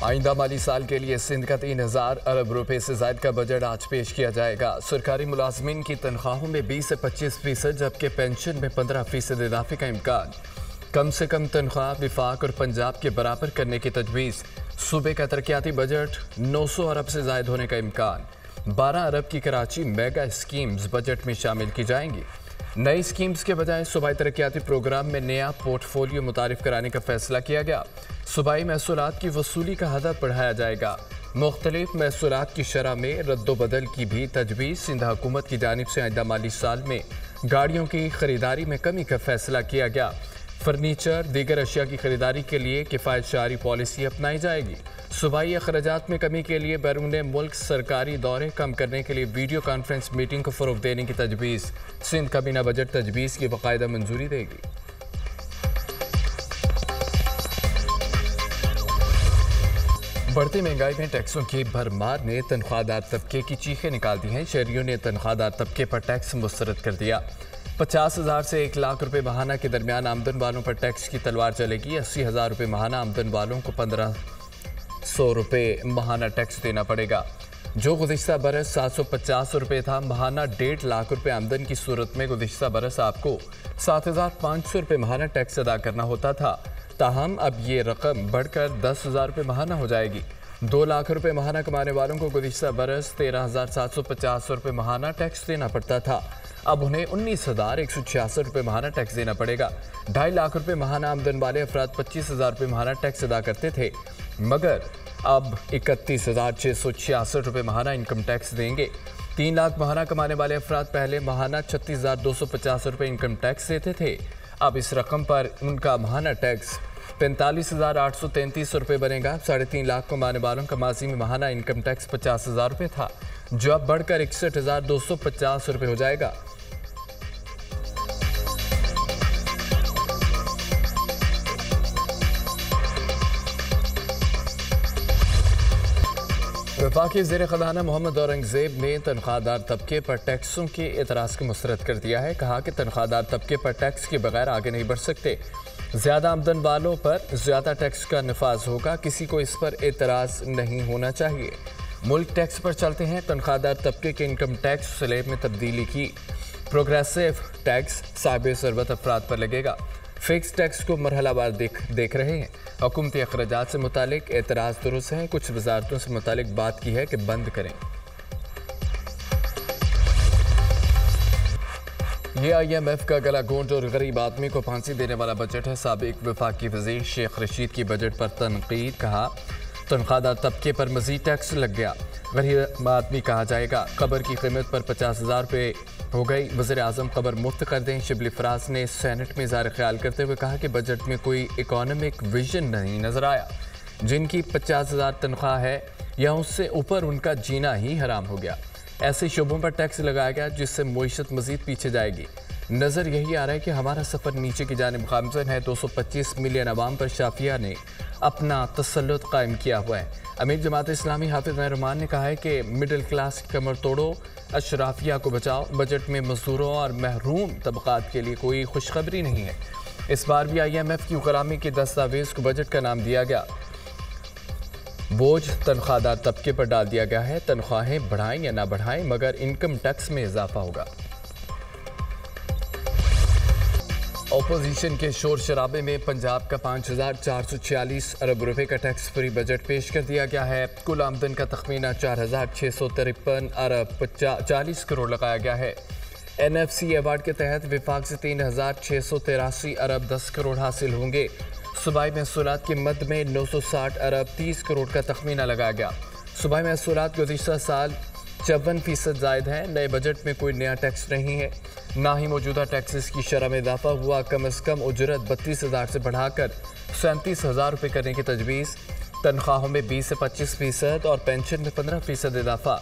आइंदा माली साल के लिए सिंध का 3,000 अरब रुपए से ज्यादा का बजट आज पेश किया जाएगा। सरकारी मुलाजमीन की तनख्वाहों में 20 से 25% जबकि पेंशन में 15% इजाफे का इम्कान। कम से कम तनख्वाह विफाक और पंजाब के बराबर करने की तजवीज़। सूबे का तरक्याती बजट 900 अरब से ज्यादा होने का इम्कान। 12 अरब की कराची मेगा स्कीम्स बजट में शामिल की जाएंगी। नई स्कीम्स के बजाय सूबाई तरक्याती प्रोग्राम में नया पोर्टफोलियो मुतारिफ कराने का फैसला किया गया। सूबाई महसूलात की वसूली का हदफ बढ़ाया जाएगा। मुख्तलिफ महसूलात की शरह में रद्दोबदल की भी तजवीज़। सिंध हुकूमत की जानिब से आइंदा माली साल में गाड़ियों की खरीदारी में कमी का फैसला किया गया। फर्नीचर दीगर अशिया की खरीदारी के लिए किफ़ायत शारी पॉलिसी अपनाई जाएगी। सूबाई अखराजात में कमी के लिए बैरून मुल्क सरकारी दौरे कम करने के लिए वीडियो कॉन्फ्रेंस मीटिंग को फ़रोग़ देने की तजवीज़। सिंध काबीना बजट तजवीज़ की बाकायदा मंजूरी देगी। बढ़ती महंगाई में टैक्सों की भरमार ने तनख्वाहदार तबके की चीखें निकाल दी हैं। शहरियों ने तनख्वाहदार तबके पर टैक्स मुस्तरद कर दिया। 50,000 से 1 लाख रुपए माहाना के दरमियान आमदन वालों पर टैक्स की तलवार चलेगी। 80,000 रुपए माहाना आमदन वालों को 1,500 रुपए माहाना टैक्स देना पड़ेगा, जो गुज़िश्ता बरस 750 रुपए था। माहाना 1.5 लाख रुपए आमदन की सूरत में गुज़िश्ता बरस आपको 7,500 रुपए माहाना टैक्स अदा करना होता था। ताहम अब ये रकम बढ़कर 10,000 रुपये माहाना हो जाएगी। 2 लाख रुपए माहाना कमाने वालों को गुज़िश्ता बरस 13,750 रुपये माहाना टैक्स देना पड़ता था। अब उन्हें 19,166 रुपये माहाना टैक्स देना पड़ेगा। 2.5 लाख रुपए माहाना आमदन वाले अफराद 25,000 रुपये माहाना टैक्स अदा करते थे, मगर अब 31,666 रुपये माहाना इनकम टैक्स देंगे। 3 लाख माहाना कमाने वाले अफराद पहले माहाना 36,250 रुपये इनकम टैक्स देते थे। अब इस रकम पर उनका माहाना टैक्स 45,833 रुपये बनेगा। 3.5 लाख कमाने वालों का माजी में माहाना इनकम टैक्स 50,000 रुपये था, जो अब बढ़कर 61,250 रुपये हो जाएगा। वफाकी ज़ेर ख़ज़ाना मोहम्मद औरंगज़ेब ने तनख्वाहदार तबके पर टैक्सों के एतराज़ को मुस्तरद कर दिया है। कहा कि तनख्वाहदार तबके पर टैक्स के बगैर आगे नहीं बढ़ सकते। ज़्यादा आमदन वालों पर ज़्यादा टैक्स का नफाज होगा, किसी को इस पर एतराज़ नहीं होना चाहिए। मुल्क टैक्स पर चलते हैं। तनख्वाहदार तबके के इनकम टैक्स स्लैब में तब्दीली की। प्रोग्रेसिव टैक्स साहिब सरबत अफराद पर लगेगा। फिक्स टैक्स को मरहलावार देख रहे हैं। हुकूमती अखराजात से मुतालिक एतराज़ दुरुस्त हैं। कुछ वजारतों से मुतालिक बात की है कि बंद करें। ये IMF का गला घोंट और गरीब आदमी को फांसी देने वाला बजट है। साबिक वफाकी वज़ीर शेख रशीद की बजट पर तनकीद। कहा तनख्वाहदार तबके पर मज़ीद टैक्स लग गया, गरीब आदमी कहा जाएगा। कब्र की कीमत पर 50,000 रुपये हो गई। वज़ीर आज़म कब्र मुफ्त कर दें। शिबली फराज ने सेनेट में इज़हार ख्याल करते हुए कहा कि बजट में कोई इकोनॉमिक विजन नहीं नज़र आया। जिनकी 50,000 तनख्वाह है या उससे ऊपर उनका जीना ही हराम हो गया। ऐसे शोबों पर टैक्स लगाया गया जिससे मईशत मज़ीद पीछे जाएगी। नज़र यही आ रहा है कि हमारा सफ़र नीचे की जानिब गामज़न है। 225 मिलियन अवाम पर शाफिया ने अपना तसल्लुत कायम किया हुआ है। अमीर जमात इस्लामी हाफिज़ रहमान ने कहा है कि मिडिल क्लास की कमर तोड़ो, अशराफिया को बचाओ। बजट में मजदूरों और महरूम तबक़ात के लिए कोई खुशखबरी नहीं है। इस बार भी IMF की गुलामी के दस्तावेज़ को बजट का नाम दिया गया। बोझ तनख्वाहदार तबके पर डाल दिया गया है। तनख्वाहें बढ़ाएं या ना बढ़ाएं, मगर इनकम टैक्स में इजाफा होगा। अपोजिशन के शोर शराबे में पंजाब का 5,446 अरब रुपए का टैक्स फ्री बजट पेश कर दिया गया है। कुल आमदन का तखमीना 4,653 अरब 40 करोड़ लगाया गया है। NFC अवार्ड के तहत विफाक से 3,683 अरब 10 करोड़ हासिल होंगे। सूबाई महसूलात की मद में 960 अरब 30 करोड़ का तखमीना लगाया गया। सूबाई महसूलात गुज़िश्ता साल 54% ज़ायद है। नए बजट में कोई नया टैक्स नहीं है, ना ही मौजूदा टैक्सेस की शरह में इजाफा हुआ। कम अज़ कम उजरत 32,000 से बढ़ाकर 37,000 रुपये करने की तजवीज़। तनख्वाहों में 20 से 25% और पेंशन में 15% इजाफा।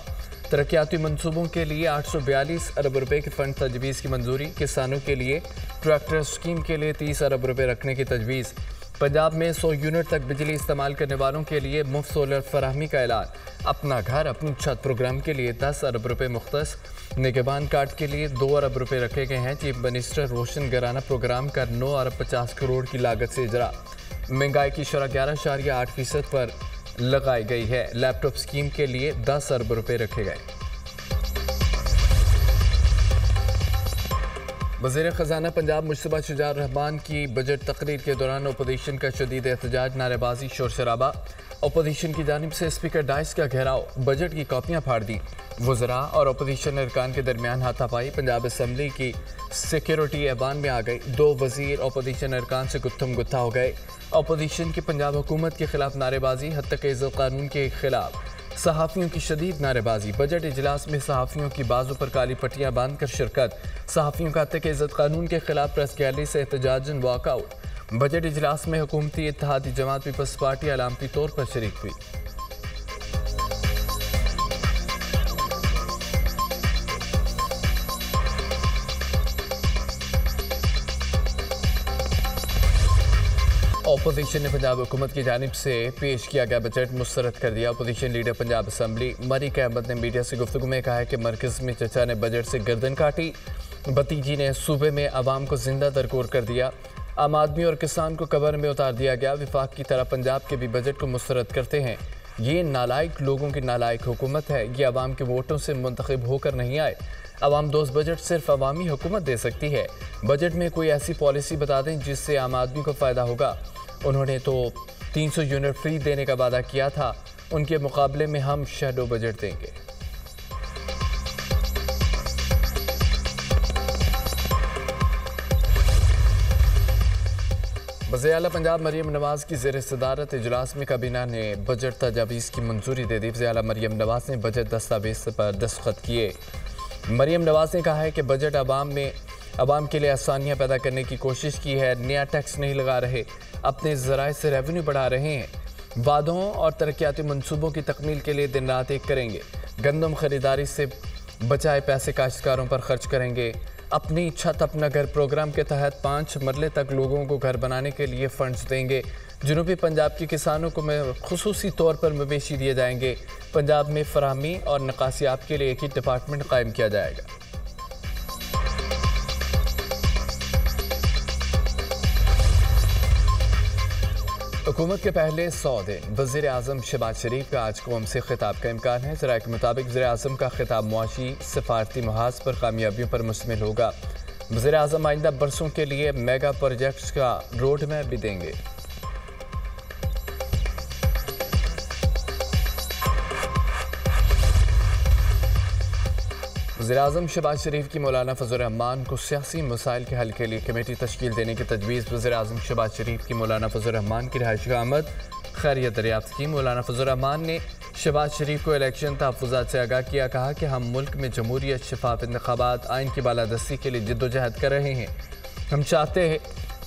तरक्याती मनसूबों के लिए 842 अरब रुपये के फंड तजवीज़ की मंजूरी। किसानों के लिए ट्रैक्टर स्कीम के लिए 30 अरब रुपये रखने की तजवीज़। पंजाब में 100 यूनिट तक बिजली इस्तेमाल करने वालों के लिए मुफ्त सोलर फराहमी का ऐलान। अपना घर अपनी छत प्रोग्राम के लिए 10 अरब रुपये मुख्तस। निगहबान कार्ड के लिए 2 अरब रुपये रखे गए हैं। चीफ मिनिस्टर रोशन घराना प्रोग्राम का 9 अरब 50 करोड़ की लागत से इजरा। महंगाई की शरह 11.8% पर लगाई गई है। लैपटॉप स्कीम के लिए 10 अरब रुपए रखे गए। वज़ीर ख़ज़ाना पंजाब मुश्तबा शुजाउर रहमान की बजट तकरीर के दौरान अपोजिशन का शदीद एहतजाज, नारेबाजी, शोर शराबा। अपोजिशन की जानिब से स्पीकर डाइस का घेराव, बजट की कॉपियाँ फाड़ दी। वज़रा और अपोजिशन अरकान के दरमियान हाथापाई। पंजाब असम्बली की सिक्योरिटी ऐवान में आ गई। 2 वज़ीर अपोजिशन अरकान से गुत्थम गुत्था हो गए। अपोजिशन की पंजाब हुकूमत के खिलाफ नारेबाजी, हद तक इज़्ज़त कानून के खिलाफ सहाफ़ियों की शदीद नारेबाजी। बजट इजलास में सहाफ़ियों की बाजू पर काली पट्टियाँ बांध कर शिरकत। सहाफ़ियों का हद तक इज़्ज़त कानून के खिलाफ प्रेस गैलरी से एहतजाजन वॉकआउट। बजट इजलास में हुकूमती इत्तेहादी जमात पीपल्स पार्टी अलामती तौर पर शरीक हुई। अपोजिशन ने पंजाब हुकूमत की जानिब से पेश किया गया बजट मुस्तरद कर दिया। Opposition leader Punjab assembly Malik Ahmad ने मीडिया से गुफ्तगू में कहा है कि मरकज़ में चचा ने बजट से गर्दन काटी, भतीजी ने सूबे में आवाम को जिंदा दरकोर कर दिया, आम आदमी और किसान को कब्र में उतार दिया गया। विफाक की तरह पंजाब के भी बजट को मुस्तरद करते हैं। ये नालायक लोगों की नालायक हुकूमत है। ये आवाम के वोटों से मुंतखब होकर नहीं आए। आवाम दोस्त बजट सिर्फ अवामी हुकूमत दे सकती है। बजट में कोई ऐसी पॉलिसी बता दें जिससे आम आदमी को फ़ायदा होगा। उन्होंने तो 300 यूनिट फ्री देने का वादा किया था, उनके मुकाबले में हम शैडो बजट देंगे। वज़ीर आला पंजाब मरियम नवाज़ की ज़ेर सदारत इजलास में काबीना ने बजट तजावीज़ की मंजूरी दे दी। वज़ीर आला मरियम नवाज़ ने बजट दस्तावेज़ पर दस्तखत किए। मरियम नवाज़ ने कहा है कि बजट आवाम के लिए आसानियाँ पैदा करने की कोशिश की है। नया टैक्स नहीं लगा रहे, अपने ज़राए से रेवेन्यू बढ़ा रहे हैं। वादों और तरक्याती मनसूबों की तकमील के लिए दिन रात एक करेंगे। गंदम खरीदारी से बचाए पैसे काश्तकारों पर खर्च करेंगे। अपनी छत अपना घर प्रोग्राम के तहत 5 मरले तक लोगों को घर बनाने के लिए फंड्स देंगे। जनूबी पंजाब के किसानों को खुसूसी तौर पर मवेशी दिए जाएंगे। पंजाब में फराहमी और निकासियाब के लिए एक ही डिपार्टमेंट कायम किया जाएगा। हुकूमत के पहले 100 दिन वज़ीर आज़म शहबाज शरीफ का आज कौम से खिताब का इम्कान है। ज़राए के मुताबिक वज़ीर आज़म का खिताब मुआशी सफारती महाज पर कामयाबियों पर मुश्तमिल होगा। वज़ीर आज़म आइंदा बरसों के लिए मेगा प्रोजेक्ट्स का रोड मैप भी देंगे। वज़ीर-ए-आज़म शहबाज शरीफ की मौलाना फजल रहमान को सियासी मसाइल के हल के लिए कमेटी तश्कील देने की तजवीज़। वज़ीर-ए-आज़म शहबाज शरीफ की मौलाना फजल रहमान की रिहाइशगाह आमद, खैरियत दरियाफ्त की। मौलाना फजल रहमान ने शहबाज शरीफ को इलेक्शन तहफ़्फ़ुज़ात से आगाह किया। कहा कि हम मुल्क में जमहूरियत, शफाफ इंतखाबात, आइन की बालादस्ती के लिए जिद्दोजहद कर रहे हैं। हम चाहते हैं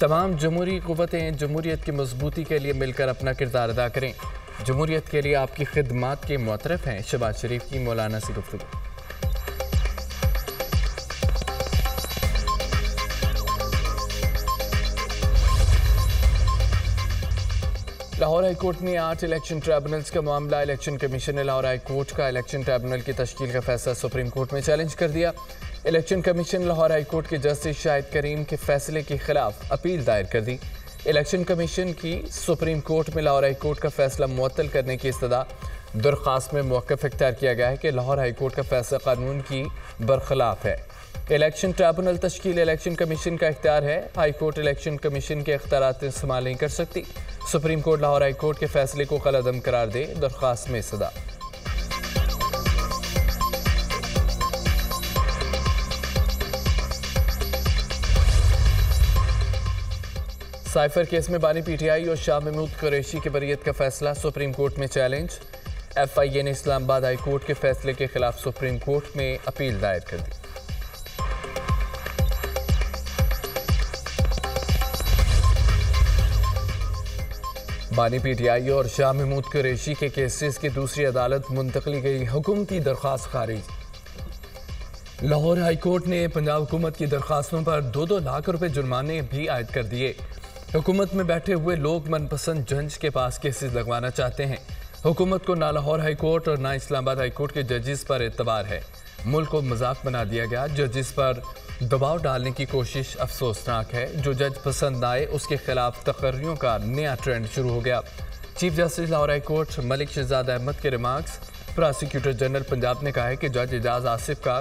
तमाम जमहूरी क़ुव्वतें जमहूरियत की मजबूती के लिए मिलकर अपना किरदार अदा करें। जमहूरियत के लिए आपकी खिदमात के मुतरफ़ हैं। शहबाज शरीफ की मौलाना से गुफ्तगू। लाहौर हाई कोर्ट ने 8 इलेक्शन ट्रिब्यूनल्स का मामला। इलेक्शन कमीशन ने लाहौर हाई कोर्ट का इलेक्शन ट्रिब्यूनल की तश्कील का फैसला सुप्रीम कोर्ट में चैलेंज कर दिया। Election commission Lahore high court के जस्टिस शाहिद करीम के फैसले के खिलाफ अपील दायर कर दी। इलेक्शन कमीशन की सुप्रीम कोर्ट में लाहौर हाई कोर्ट का फैसला मुअत्तल करने की इस्तदा। दरख्वास्त में मौक़िफ़ इख्तियार किया गया है कि लाहौर हाई कोर्ट का फैसला कानून की बरखिलाफ है। इलेक्शन ट्रिब्यूनल तश्कील इलेक्शन कमीशन का इख्तियार है। हाई कोर्ट इलेक्शन कमीशन के इख्तियारात इस्तेमाल नहीं कर सकती। Supreme court Lahore high court के फैसले को कलअदम करार दे। दरख्वास्त में सदा। साइफर केस में बानी पीटीआई और शाह महमूद कुरैशी की बरियत का फैसला सुप्रीम कोर्ट में चैलेंज। एफआईए ने इस्लामाबाद हाई कोर्ट के फैसले के खिलाफ सुप्रीम कोर्ट में अपील दायर कर दी। बानी पीटीआई और शाह महमूद कुरैशी के केसेस की दूसरी अदालत मुंतकली गई हुकूमती दरख्वास्त खारिज। लाहौर हाई कोर्ट ने पंजाब हुकूमत की दरख्वास्तों पर 2-2 लाख रुपए जुर्माने भी आयद कर दिए। हुकूमत में बैठे हुए लोग मनपसंद जज के पास केसेस लगवाना चाहते हैं। हुकूमत को ना लाहौर हाई कोर्ट और ना इस्लामाबाद हाई कोर्ट के जजेस पर एतबार है। मुल्क को मजाक बना दिया गया। जजेस पर दबाव डालने की कोशिश अफसोसनाक है। जो जज पसंद आए उसके खिलाफ तकर्रियों का नया ट्रेंड शुरू हो गया। Chief justice Lahore high court Malik Shahzad Ahmed के रिमार्क्स। प्रोसिक्यूटर जनरल पंजाब ने कहा है कि जज एजाज आसिफ का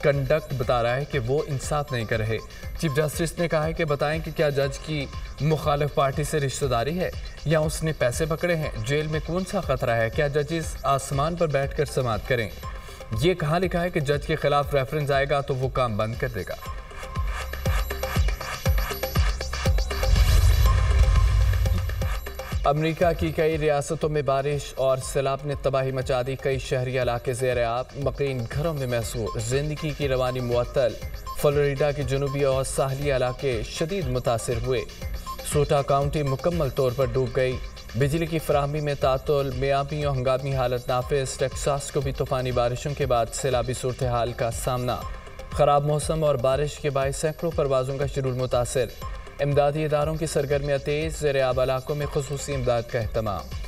कंडक्ट बता रहा है कि वो इंसाफ नहीं कर रहे। चीफ जस्टिस ने कहा है कि बताएं कि क्या जज की मुखालिफ पार्टी से रिश्तेदारी है या उसने पैसे पकड़े हैं। जेल में कौन सा खतरा है, क्या जजेस आसमान पर बैठकर समाअत करें। ये कहाँ लिखा है कि जज के खिलाफ रेफरेंस आएगा तो वो काम बंद कर देगा। अमेरिका की कई रियासतों में बारिश और सैलाब ने तबाही मचा दी। कई शहरी इलाके ज़ेर-ए-आब, मकीन घरों में महसूर, जिंदगी की रवानी मुअत्तल। फ्लोरिडा के जनूबी और साहली इलाके शदीद मुतासिर हुए। सोटा काउंटी मुकम्मल तौर पर डूब गई। बिजली की फराहमी में तातुल, मियामी और हंगामी हालत नाफिज। टेक्सास को भी तूफानी बारिशों के बाद सैलाबी सूरत हाल का सामना। खराब मौसम और बारिश के बायस सैकड़ों परवाज़ों का शेड्यूल मुतासिर। इमदादी इदारों की सरगर्मियाँ तेज़। ज़ेर-ए-आब इलाकों में खुसूसी इमदाद का एहतमाम।